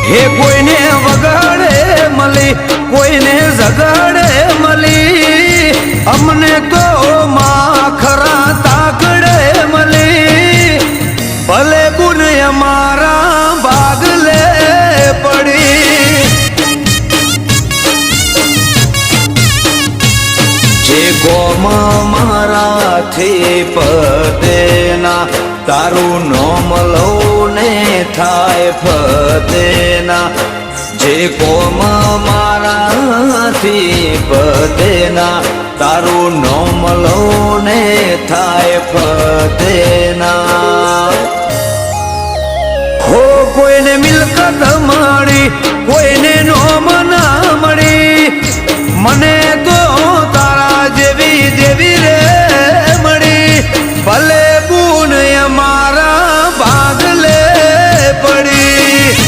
હે કોઈને વગાડે મળી, કોઈને ઝઘડે મળી, અમને તો માખરા તાકડે મળી, ભલે ગુણ અમારા ભાગલે પડી. જે કોમ મારાથી પતેના, તારું નોમ લઉં ને થાય ફતેના. જે કોમ મારાથી પતેના, તારું નોમ લઉં ને થાય ફતેના. હો કોઈને મિલકત મળી, કોઈ